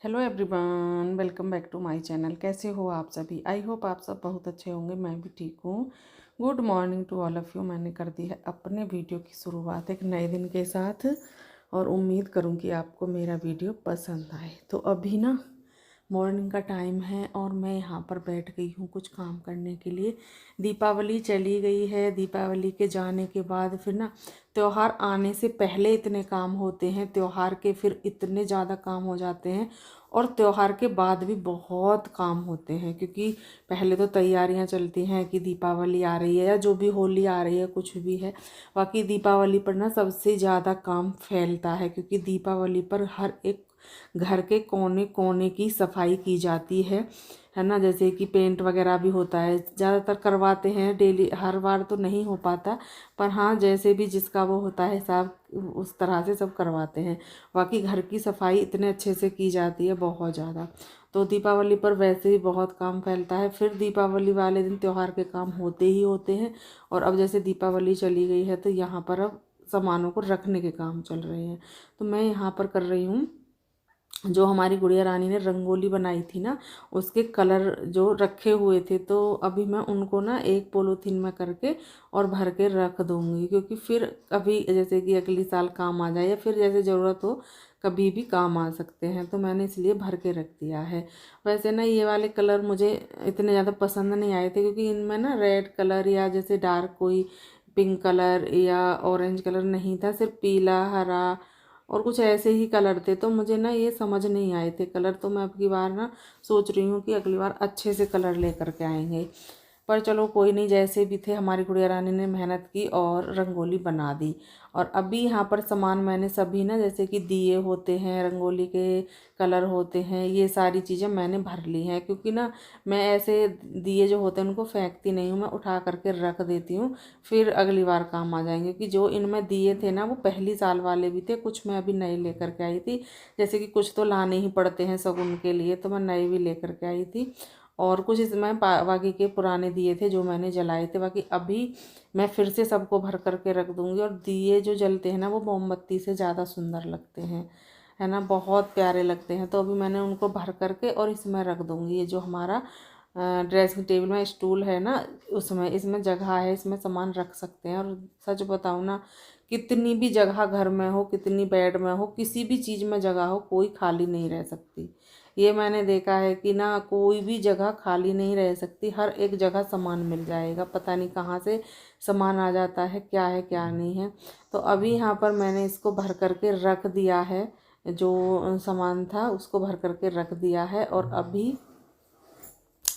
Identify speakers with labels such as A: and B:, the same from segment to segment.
A: Hello everyone, welcome back to my channel. कैसे हो आप सभी? आई होप आप सब बहुत अच्छे होंगे। मैं भी ठीक हूँ। Good morning to all of you. मैंने कर दी है अपने वीडियो की शुरुआत एक नए दिन के साथ और उम्मीद करूँ कि आपको मेरा वीडियो पसंद आए। तो अभी ना मॉर्निंग का टाइम है और मैं यहाँ पर बैठ गई हूँ कुछ काम करने के लिए। दीपावली चली गई है। दीपावली के जाने के बाद फिर ना त्यौहार आने से पहले इतने काम होते हैं, त्यौहार के फिर इतने ज़्यादा काम हो जाते हैं और त्यौहार के बाद भी बहुत काम होते हैं, क्योंकि पहले तो तैयारियां चलती हैं कि दीपावली आ रही है या जो भी होली आ रही है, कुछ भी है। बाकी दीपावली पर ना सबसे ज़्यादा काम फैलता है, क्योंकि दीपावली पर हर एक घर के कोने कोने की सफाई की जाती है ना। जैसे कि पेंट वगैरह भी होता है, ज़्यादातर करवाते हैं डेली, हर बार तो नहीं हो पाता, पर हाँ जैसे भी जिसका वो होता है हिसाब, उस तरह से सब करवाते हैं। बाकी घर की सफाई इतने अच्छे से की जाती है, बहुत ज़्यादा। तो दीपावली पर वैसे ही बहुत काम फैलता है। फिर दीपावली वाले दिन त्यौहार के काम होते ही होते हैं। और अब जैसे दीपावली चली गई है तो यहाँ पर अब सामानों को रखने के काम चल रहे हैं। तो मैं यहाँ पर कर रही हूँ, जो हमारी गुड़िया रानी ने रंगोली बनाई थी ना, उसके कलर जो रखे हुए थे, तो अभी मैं उनको ना एक पॉलीथीन में करके और भर के रख दूँगी, क्योंकि फिर अभी जैसे कि अगली साल काम आ जाए या फिर जैसे ज़रूरत हो कभी भी काम आ सकते हैं, तो मैंने इसलिए भर के रख दिया है। वैसे ना ये वाले कलर मुझे इतने ज़्यादा पसंद नहीं आए थे, क्योंकि इनमें ना रेड कलर या जैसे डार्क कोई पिंक कलर या ऑरेंज कलर नहीं था, सिर्फ पीला, हरा और कुछ ऐसे ही कलर थे। तो मुझे ना ये समझ नहीं आए थे कलर, तो मैं अब की बार ना सोच रही हूँ कि अगली बार अच्छे से कलर लेकर के आएंगे। पर चलो कोई नहीं, जैसे भी थे हमारी गुड़िया रानी ने मेहनत की और रंगोली बना दी। और अभी यहाँ पर सामान मैंने सभी ना, जैसे कि दिए होते हैं, रंगोली के कलर होते हैं, ये सारी चीज़ें मैंने भर ली हैं, क्योंकि ना मैं ऐसे दिए जो होते हैं उनको फेंकती नहीं हूँ, मैं उठा करके रख देती हूँ, फिर अगली बार काम आ जाएंगे। कि जो इनमें दिए थे ना वो पहली साल वाले भी थे, कुछ मैं अभी नए लेकर के आई थी, जैसे कि कुछ तो लाने ही पड़ते हैं शगुन के लिए, तो मैं नए भी लेकर के आई थी। और कुछ इसमें बाकी के पुराने दिए थे जो मैंने जलाए थे। बाकी अभी मैं फिर से सबको भर करके रख दूँगी। और दिए जो जलते हैं ना वो मोमबत्ती से ज़्यादा सुंदर लगते हैं, है ना, बहुत प्यारे लगते हैं। तो अभी मैंने उनको भर करके और इसमें रख दूँगी। ये जो हमारा ड्रेसिंग टेबल में स्टूल है ना, उसमें इसमें जगह है, इसमें सामान रख सकते हैं। और सच बताऊँ ना, कितनी भी जगह घर में हो, कितनी बेड में हो, किसी भी चीज़ में जगह हो, कोई खाली नहीं रह सकती। ये मैंने देखा है कि ना कोई भी जगह खाली नहीं रह सकती, हर एक जगह सामान मिल जाएगा। पता नहीं कहाँ से सामान आ जाता है, क्या है क्या नहीं है। तो अभी यहाँ पर मैंने इसको भर करके रख दिया है, जो सामान था उसको भर करके रख दिया है। और अभी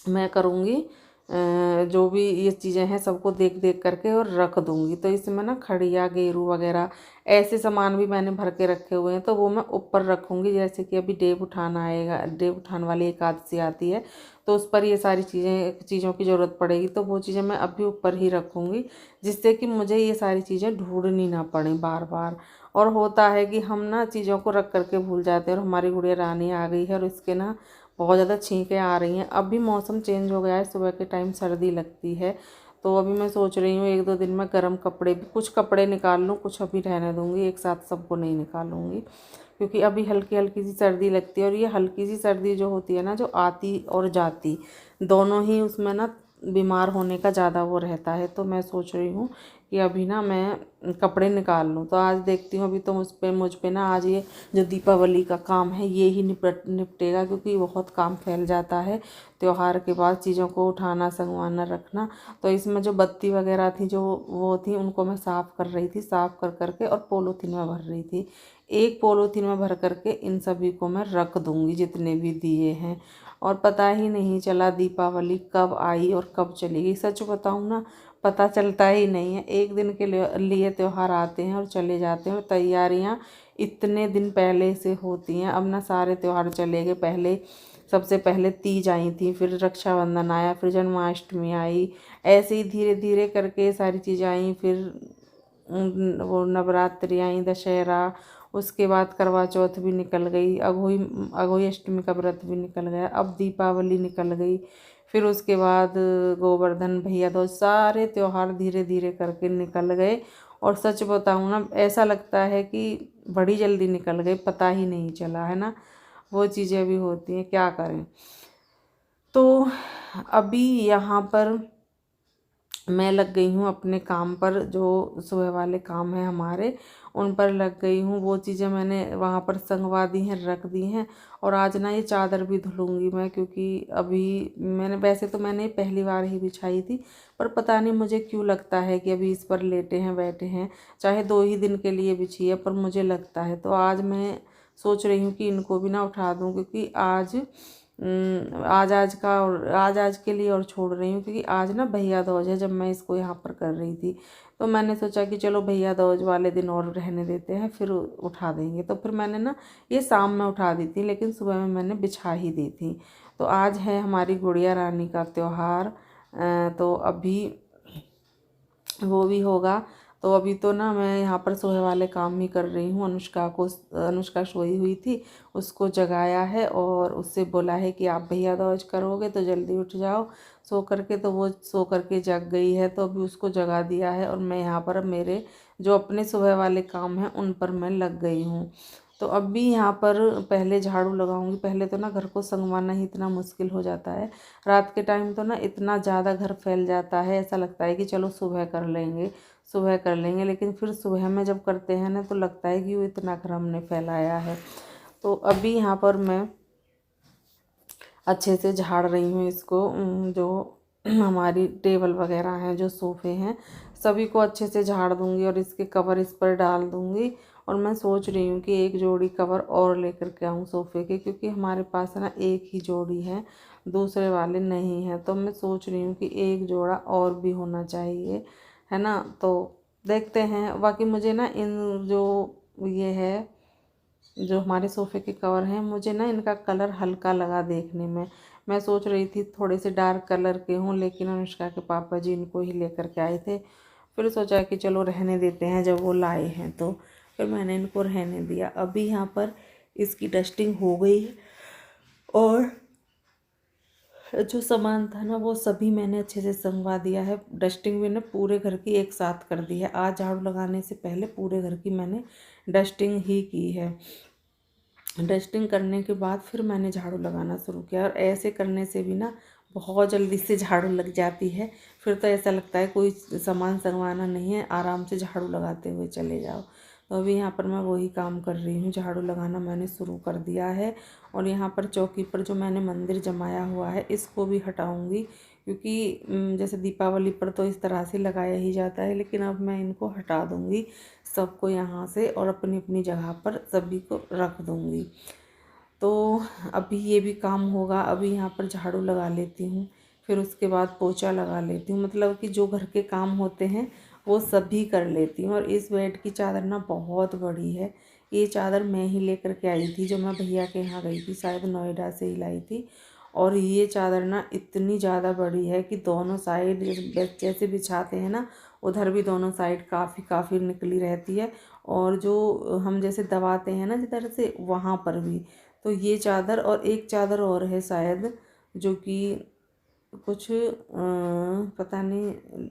A: मैं करूँगी जो भी ये चीज़ें हैं सबको देख देख करके और रख दूँगी। तो इसमें ना खड़िया, गेरू वगैरह ऐसे सामान भी मैंने भर के रखे हुए हैं, तो वो मैं ऊपर रखूँगी। जैसे कि अभी देव उठाना आएगा, देव उठान वाली एकादशी आती है, तो उस पर ये सारी चीज़ों की ज़रूरत पड़ेगी, तो वो चीज़ें मैं अभी ऊपर ही रखूँगी, जिससे कि मुझे ये सारी चीज़ें ढूंढनी ना पड़े बार बार। और होता है कि हम ना चीज़ों को रख करके भूल जाते हैं। और हमारी गुड़िया रानी आ गई है और इसके ना बहुत ज़्यादा छींकें आ रही हैं। अभी मौसम चेंज हो गया है, सुबह के टाइम सर्दी लगती है, तो अभी मैं सोच रही हूँ एक दो दिन में गर्म कपड़े भी, कुछ कपड़े निकाल लूँ, कुछ अभी रहने दूँगी, एक साथ सबको नहीं निकालूँगी, क्योंकि अभी हल्की हल्की सी सर्दी लगती है। और ये हल्की सी सर्दी जो होती है ना, जो आती और जाती दोनों ही, उसमें ना बीमार होने का ज़्यादा वो रहता है। तो मैं सोच रही हूँ कि अभी ना मैं कपड़े निकाल लूँ। तो आज देखती हूँ, अभी तो मुझ पे ना आज ये जो दीपावली का काम है ये ही निपटेगा, क्योंकि बहुत काम फैल जाता है त्योहार के बाद, चीज़ों को उठाना, संगवाना, रखना। तो इसमें जो बत्ती वगैरह थी जो वो थी, उनको मैं साफ़ कर रही थी, साफ़ कर करके और पॉलीथीन में भर रही थी। एक पॉलीथीन में भर करके इन सभी को मैं रख दूँगी, जितने भी दिए हैं। और पता ही नहीं चला दीपावली कब आई और कब चली गई। सच बताऊँ ना, पता चलता ही नहीं है। एक दिन के लिए त्यौहार आते हैं और चले जाते हैं, और तैयारियां इतने दिन पहले से होती हैं। अब ना सारे त्यौहार चले गए। पहले सबसे पहले तीज आई थी, फिर रक्षाबंधन आया, फिर जन्माष्टमी आई, ऐसे ही धीरे धीरे करके सारी चीज़ें आई। फिर वो नवरात्रि आई, दशहरा, उसके बाद करवा चौथ भी निकल गई, अघोई अघोई अष्टमी का व्रत भी निकल गया, अब दीपावली निकल गई, फिर उसके बाद गोवर्धन भैया दूज, सारे त्यौहार धीरे धीरे करके निकल गए। और सच बताऊँ ना, ऐसा लगता है कि बड़ी जल्दी निकल गए, पता ही नहीं चला, है ना। वो चीज़ें भी होती हैं, क्या करें। तो अभी यहाँ पर मैं लग गई हूँ अपने काम पर, जो सुबह वाले काम हैं हमारे उन पर लग गई हूँ। वो चीज़ें मैंने वहाँ पर संगवा दी हैं, रख दी हैं। और आज ना ये चादर भी धुलूँगी मैं, क्योंकि अभी मैंने पहली बार ही बिछाई थी, पर पता नहीं मुझे क्यों लगता है कि अभी इस पर लेटे हैं बैठे हैं, चाहे 2 ही दिन के लिए बिछी है पर मुझे लगता है। तो आज मैं सोच रही हूँ कि इनको भी ना उठा दूँ, क्योंकि आज के लिए और छोड़ रही हूँ, क्योंकि आज ना भैया दूज है। जब मैं इसको यहाँ पर कर रही थी तो मैंने सोचा कि चलो भैया दूज वाले दिन और रहने देते हैं, फिर उठा देंगे। तो फिर मैंने ना ये शाम में उठा दी थी, लेकिन सुबह में मैंने बिछा ही दी थी। तो आज है हमारी गुड़िया रानी का त्यौहार, तो अभी वो भी होगा। तो अभी तो ना मैं यहाँ पर सुबह वाले काम ही कर रही हूँ। अनुष्का सोई हुई थी, उसको जगाया है और उससे बोला है कि आप भैया दूज करोगे तो जल्दी उठ जाओ सो करके। तो वो सो करके जग गई है, तो अभी उसको जगा दिया है और मैं यहाँ पर मेरे जो अपने सुबह वाले काम हैं उन पर मैं लग गई हूँ। तो अभी यहाँ पर पहले झाड़ू लगाऊंगी। पहले तो ना घर को संगवाना ही इतना मुश्किल हो जाता है, रात के टाइम तो ना इतना ज़्यादा घर फैल जाता है, ऐसा लगता है कि चलो सुबह कर लेंगे सुबह कर लेंगे। लेकिन फिर सुबह में जब करते हैं ना तो लगता है कि वो इतना घर हमने फैलाया है। तो अभी यहाँ पर मैं अच्छे से झाड़ रही हूँ इसको। जो हमारी टेबल वगैरह हैं, जो सोफ़े हैं, सभी को अच्छे से झाड़ दूँगी और इसके कवर इस पर डाल दूँगी। और मैं सोच रही हूँ कि एक जोड़ी कवर और लेकर के आऊँ सोफ़े के, क्योंकि हमारे पास ना एक ही जोड़ी है, दूसरे वाले नहीं हैं। तो मैं सोच रही हूँ कि एक जोड़ा और भी होना चाहिए, है ना। तो देखते हैं। बाकी मुझे ना इन जो ये है, जो हमारे सोफ़े के कवर हैं, मुझे ना इनका कलर हल्का लगा देखने में। मैं सोच रही थी थोड़े से डार्क कलर के हों, लेकिन अनुष्का के पापा जी इनको ही लेकर के आए थे। फिर सोचा कि चलो रहने देते हैं, जब वो लाए हैं तो फिर मैंने इनको रहने दिया। अभी यहाँ पर इसकी डस्टिंग हो गई है और जो सामान था ना वो सभी मैंने अच्छे से संगवा दिया है। डस्टिंग मैंने पूरे घर की एक साथ कर दी है। आज झाड़ू लगाने से पहले पूरे घर की मैंने डस्टिंग ही की है। डस्टिंग करने के बाद फिर मैंने झाड़ू लगाना शुरू किया, और ऐसे करने से भी ना बहुत जल्दी से झाड़ू लग जाती है। फिर तो ऐसा लगता है कोई सामान संगवाना नहीं है, आराम से झाड़ू लगाते हुए चले जाओ। तो अभी यहाँ पर मैं वही काम कर रही हूँ, झाड़ू लगाना मैंने शुरू कर दिया है। और यहाँ पर चौकी पर जो मैंने मंदिर जमाया हुआ है इसको भी हटाऊँगी, क्योंकि जैसे दीपावली पर तो इस तरह से लगाया ही जाता है, लेकिन अब मैं इनको हटा दूँगी सबको यहाँ से और अपनी अपनी जगह पर सभी को रख दूँगी। तो अभी ये भी काम होगा। अभी यहाँ पर झाड़ू लगा लेती हूँ, फिर उसके बाद पोछा लगा लेती हूँ। मतलब कि जो घर के काम होते हैं वो सभी कर लेती हूँ। और इस बेड की चादर ना बहुत बड़ी है। ये चादर मैं ही लेकर के आई थी, जब मैं भैया के यहाँ गई थी, शायद नोएडा से ही लाई थी। और ये चादर ना इतनी ज़्यादा बड़ी है कि दोनों साइड जैसे बिछाते हैं ना, उधर भी दोनों साइड काफ़ी काफ़ी निकली रहती है। और जो हम जैसे दबाते हैं ना जिधर से, वहाँ पर भी। तो ये चादर और एक चादर और है शायद, जो कि कुछ पता नहीं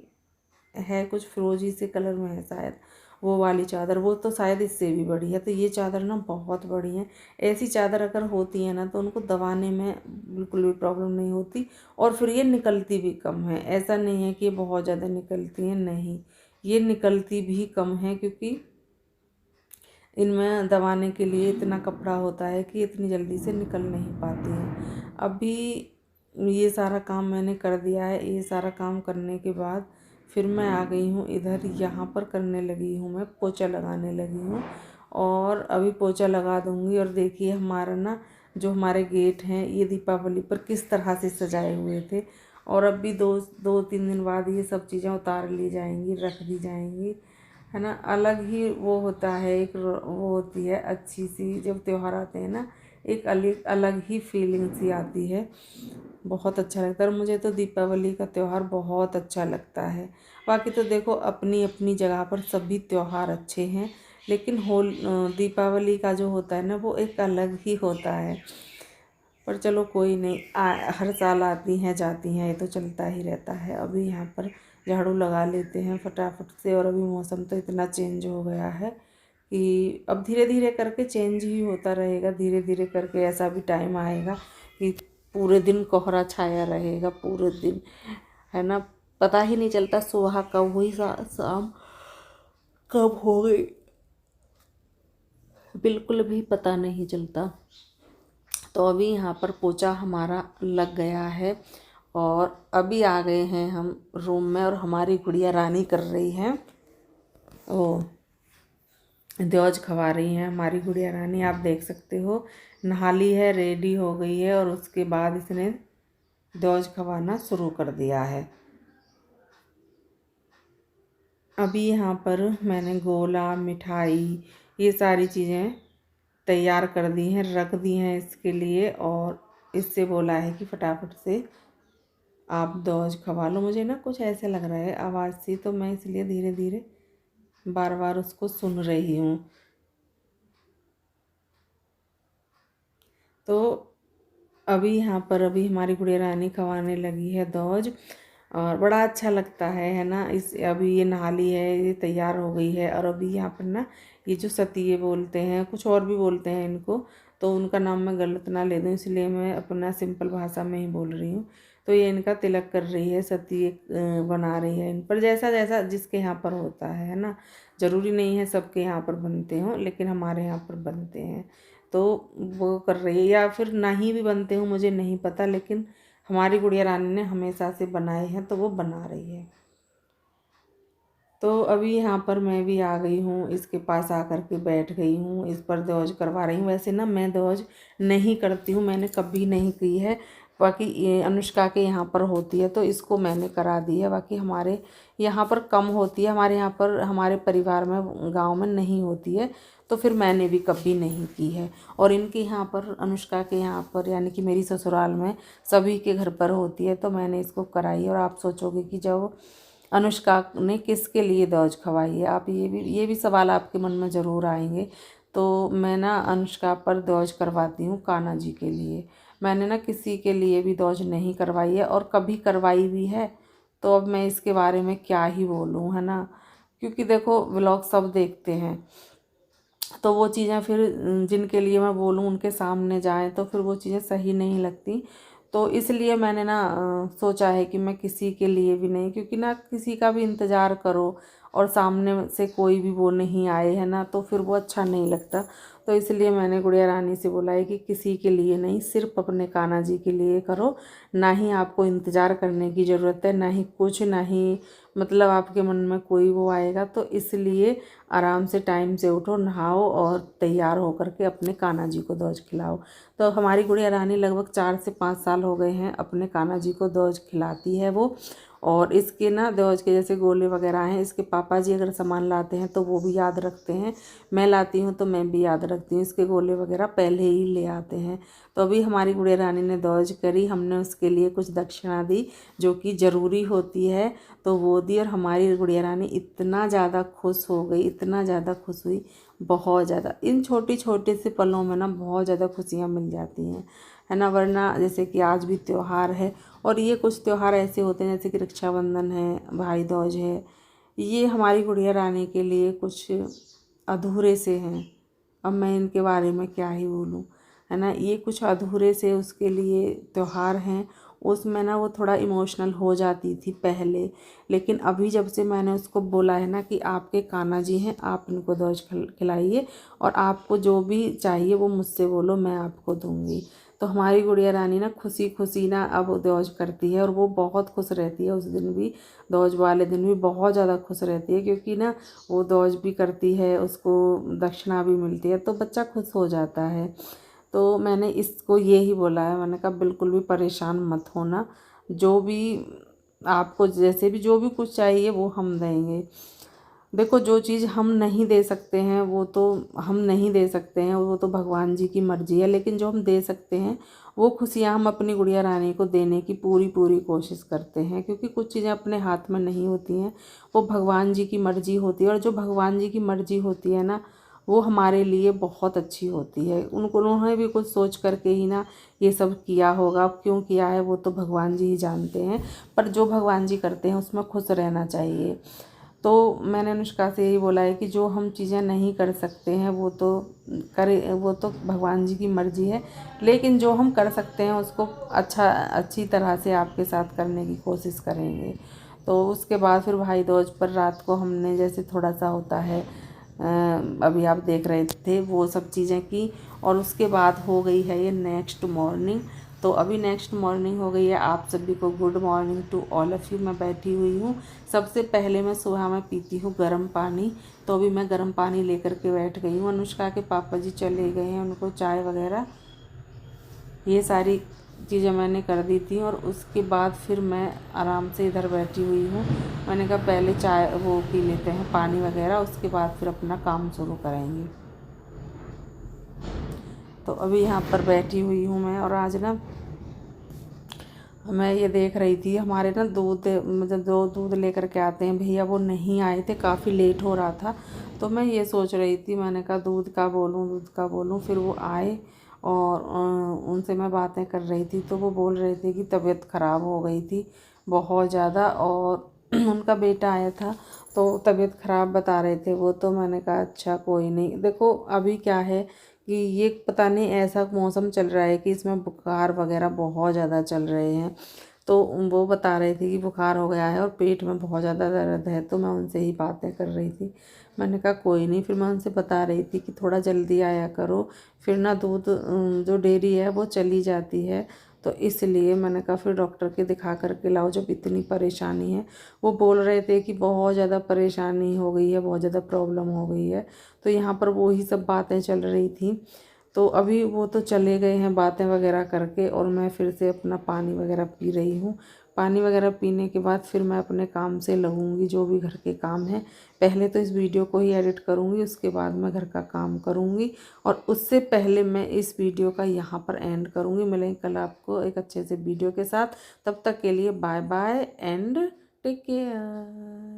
A: है, कुछ फिरोजी से कलर में है शायद, वो वाली चादर, वो तो शायद इससे भी बड़ी है। तो ये चादर ना बहुत बड़ी है। ऐसी चादर अगर होती है ना तो उनको दबाने में बिल्कुल भी प्रॉब्लम नहीं होती, और फिर ये निकलती भी कम है। ऐसा नहीं है कि ये बहुत ज़्यादा निकलती हैं, नहीं, ये निकलती भी कम है, क्योंकि इनमें दबाने के लिए इतना कपड़ा होता है कि इतनी जल्दी से निकल नहीं पाती हैं। अभी ये सारा काम मैंने कर दिया है। ये सारा काम करने के बाद फिर मैं आ गई हूँ इधर, यहाँ पर करने लगी हूँ, मैं पोछा लगाने लगी हूँ। और अभी पोछा लगा दूँगी। और देखिए हमारा ना जो हमारे गेट हैं ये दीपावली पर किस तरह से सजाए हुए थे। और अभी दो तीन दिन बाद ये सब चीज़ें उतार ली जाएंगी, रख दी जाएंगी, है ना। अलग ही वो होता है, एक वो होती है अच्छी सी, जब त्यौहार आते हैं ना एक अलग अलग ही फीलिंग सी आती है, बहुत अच्छा लगता है। और मुझे तो दीपावली का त्यौहार बहुत अच्छा लगता है। बाकी तो देखो अपनी अपनी जगह पर सभी त्यौहार अच्छे हैं, लेकिन दीपावली का जो होता है ना वो एक अलग ही होता है। पर चलो कोई नहीं, हर साल आती हैं जाती हैं, ये तो चलता ही रहता है। अभी यहाँ पर झाड़ू लगा लेते हैं फटाफट से। और अभी मौसम तो इतना चेंज हो गया है कि अब धीरे धीरे करके चेंज ही होता रहेगा, धीरे धीरे करके ऐसा भी टाइम आएगा कि पूरे दिन कोहरा छाया रहेगा, पूरे दिन, है ना, पता ही नहीं चलता सुबह कब हुई शाम कब हो गई, बिल्कुल भी पता नहीं चलता। तो अभी यहाँ पर पोछा हमारा लग गया है और अभी आ गए हैं हम रूम में और हमारी गुड़िया रानी कर रही है, ओ दौज खवा रही है हमारी गुड़िया रानी। आप देख सकते हो नहा ली है, रेडी हो गई है और उसके बाद इसने दौज खवाना शुरू कर दिया है। अभी यहाँ पर मैंने गोला, मिठाई, ये सारी चीज़ें तैयार कर दी हैं, रख दी हैं इसके लिए, और इससे बोला है कि फटाफट से आप दौज खवा लो। मुझे ना कुछ ऐसे लग रहा है आवाज़ सी, तो मैं इसलिए धीरे धीरे बार बार उसको सुन रही हूँ। तो अभी यहाँ पर अभी हमारी गुड़िया रानी खवाने लगी है दौज, और बड़ा अच्छा लगता है ना। इस अभी ये नहा ली है, ये तैयार हो गई है, और अभी यहाँ पर ना ये जो सतिये बोलते हैं, कुछ और भी बोलते हैं इनको, तो उनका नाम मैं गलत ना ले दूँ इसलिए मैं अपना सिंपल भाषा में ही बोल रही हूँ। तो ये इनका तिलक कर रही है, सतिये बना रही है इन पर, जैसा जैसा जिसके यहाँ पर होता है ना। ज़रूरी नहीं है सबके यहाँ पर बनते हों, लेकिन हमारे यहाँ पर बनते हैं, तो वो कर रही है। या फिर नहीं भी बनते हो मुझे नहीं पता, लेकिन हमारी गुड़िया रानी ने हमेशा से बनाए हैं तो वो बना रही है। तो अभी यहाँ पर मैं भी आ गई हूँ, इसके पास आकर के बैठ गई हूँ, इस पर दौज करवा रही हूँ। वैसे ना मैं दौज नहीं करती हूँ, मैंने कभी नहीं की है, बाकी ये अनुष्का के यहाँ पर होती है तो इसको मैंने करा दी है। बाकी हमारे यहाँ पर कम होती है, हमारे यहाँ पर हमारे परिवार में गांव में नहीं होती है, तो फिर मैंने भी कभी नहीं की है। और इनके यहाँ पर, अनुष्का के यहाँ पर, यानी कि मेरी ससुराल में सभी के घर पर होती है, तो मैंने इसको कराई। और आप सोचोगे कि जब अनुष्का ने किसके लिए दौज खवाई है, आप ये भी सवाल आपके मन में ज़रूर आएंगे। तो मैं ना अनुष्का पर दौज करवाती हूँ कान्हा जी के लिए, मैंने ना किसी के लिए भी दौज नहीं करवाई है, और कभी करवाई भी है तो अब मैं इसके बारे में क्या ही बोलूँ, है ना। क्योंकि देखो व्लॉग सब देखते हैं, तो वो चीज़ें फिर जिनके लिए मैं बोलूँ उनके सामने जाएं तो फिर वो चीज़ें सही नहीं लगती। तो इसलिए मैंने ना सोचा है कि मैं किसी के लिए भी नहीं, क्योंकि ना किसी का भी इंतज़ार करो और सामने से कोई भी वो नहीं आए, है ना, तो फिर वो अच्छा नहीं लगता। तो इसलिए मैंने गुड़िया रानी से बोला है कि किसी के लिए नहीं, सिर्फ अपने कान्हा जी के लिए करो, ना ही आपको इंतज़ार करने की ज़रूरत है, ना ही कुछ, ना ही मतलब आपके मन में कोई वो आएगा। तो इसलिए आराम से टाइम से उठो, नहाओ और तैयार होकर के अपने कान्हा जी को दौज खिलाओ। तो हमारी गुड़िया रानी लगभग 4 से 5 साल हो गए हैं अपने कान्हा जी को दौज खिलाती है वो। और इसके ना दौज के जैसे गोले वगैरह हैं, इसके पापा जी अगर सामान लाते हैं तो वो भी याद रखते हैं, मैं लाती हूँ तो मैं भी याद रखती हूँ, इसके गोले वगैरह पहले ही ले आते हैं। तो अभी हमारी गुड़िया रानी ने दौज करी, हमने उसके लिए कुछ दक्षिणा दी जो कि ज़रूरी होती है, तो वो दी। और हमारी गुड़िया रानी इतना ज़्यादा खुश हो गई, इतना ज़्यादा खुश हुई, बहुत ज़्यादा। इन छोटे छोटे से पलों में ना बहुत ज़्यादा खुशियाँ मिल जाती हैं, है ना। वरना जैसे कि आज भी त्यौहार है, और ये कुछ त्यौहार ऐसे होते हैं जैसे कि रक्षाबंधन है, भाई दूज है, ये हमारी गुड़िया रानी के लिए कुछ अधूरे से हैं। अब मैं इनके बारे में क्या ही बोलूँ, है ना। ये कुछ अधूरे से उसके लिए त्यौहार हैं, उसमें ना वो थोड़ा इमोशनल हो जाती थी पहले, लेकिन अभी जब से मैंने उसको बोला है ना कि आपके कान्हा जी हैं, आप इनको दौज खिलाइए, और आपको जो भी चाहिए वो मुझसे बोलो, मैं आपको दूंगी। तो हमारी गुड़िया रानी ना खुशी खुशी ना अब दौज करती है, और वो बहुत खुश रहती है उस दिन भी, दौज वाले दिन भी बहुत ज़्यादा खुश रहती है, क्योंकि ना वो दौज भी करती है, उसको दक्षिणा भी मिलती है, तो बच्चा खुश हो जाता है। तो मैंने इसको ये ही बोला है, मैंने कहा बिल्कुल भी परेशान मत होना, जो भी आपको जैसे भी जो भी कुछ चाहिए वो हम देंगे। देखो जो चीज़ हम नहीं दे सकते हैं वो तो हम नहीं दे सकते हैं, वो तो भगवान जी की मर्ज़ी है, लेकिन जो हम दे सकते हैं वो खुशियाँ हम अपनी गुड़िया रानी को देने की पूरी पूरी कोशिश करते हैं, क्योंकि कुछ चीज़ें अपने हाथ में नहीं होती हैं, वो भगवान जी की मर्ज़ी होती है। और जो भगवान जी की मर्ज़ी होती है ना, वो हमारे लिए बहुत अच्छी होती है। उन्होंने भी कुछ सोच करके ही ना ये सब किया होगा, क्यों किया है वो तो भगवान जी ही जानते हैं, पर जो भगवान जी करते हैं उसमें खुश रहना चाहिए। तो मैंने अनुष्का से यही बोला है कि जो हम चीज़ें नहीं कर सकते हैं वो तो करे, वो तो भगवान जी की मर्ज़ी है, लेकिन जो हम कर सकते हैं उसको अच्छी तरह से आपके साथ करने की कोशिश करेंगे। तो उसके बाद फिर भाई दूज पर रात को हमने जैसे थोड़ा सा होता है, अभी आप देख रहे थे वो सब चीज़ें की, और उसके बाद हो गई है ये नेक्स्ट मॉर्निंग। तो अभी नेक्स्ट मॉर्निंग हो गई है। आप सभी को good morning to all of you. मैं बैठी हुई हूँ। सबसे पहले मैं सुबह में पीती हूँ गर्म पानी, तो अभी मैं गर्म पानी लेकर के बैठ गई हूँ। अनुष्का के पापा जी चले गए हैं, उनको चाय वगैरह ये सारी चीज़ें मैंने कर दी थी, और उसके बाद फिर मैं आराम से इधर बैठी हुई हूँ। मैंने कहा पहले चाय वो पी लेते हैं पानी वगैरह, उसके बाद फिर अपना काम शुरू करेंगे। तो अभी यहाँ पर बैठी हुई हूँ मैं, और आज ना मैं ये देख रही थी हमारे ना दूध, मतलब जो दूध लेकर के आते हैं भैया वो नहीं आए थे, काफ़ी लेट हो रहा था। तो मैं ये सोच रही थी, मैंने कहा दूध का बोलूँ। फिर वो आए और उनसे मैं बातें कर रही थी, तो वो बोल रहे थे कि तबीयत ख़राब हो गई थी बहुत ज़्यादा, और उनका बेटा आया था तो तबीयत ख़राब बता रहे थे वो। तो मैंने कहा अच्छा कोई नहीं। देखो अभी क्या है कि ये पता नहीं ऐसा मौसम चल रहा है कि इसमें बुखार वगैरह बहुत ज़्यादा चल रहे हैं। तो वो बता रहे थे कि बुखार हो गया है और पेट में बहुत ज़्यादा दर्द है। तो मैं उनसे ही बातें कर रही थी। मैंने कहा कोई नहीं। फिर मैं उनसे बता रही थी कि थोड़ा जल्दी आया करो, फिर ना दूध जो डेयरी है वो चली जाती है। तो इसलिए मैंने कहा फिर डॉक्टर के दिखा करके लाओ जब इतनी परेशानी है। वो बोल रहे थे कि बहुत ज़्यादा परेशानी हो गई है, बहुत ज़्यादा प्रॉब्लम हो गई है। तो यहाँ पर वो ही सब बातें चल रही थी। तो अभी वो तो चले गए हैं बातें वगैरह करके, और मैं फिर से अपना पानी वगैरह पी रही हूँ। पानी वगैरह पीने के बाद फिर मैं अपने काम से लगूंगी, जो भी घर के काम है। पहले तो इस वीडियो को ही एडिट करूँगी, उसके बाद मैं घर का काम करूँगी, और उससे पहले मैं इस वीडियो का यहाँ पर एंड करूँगी। मिलेंगे कल आपको एक अच्छे से वीडियो के साथ। तब तक के लिए bye bye and take care.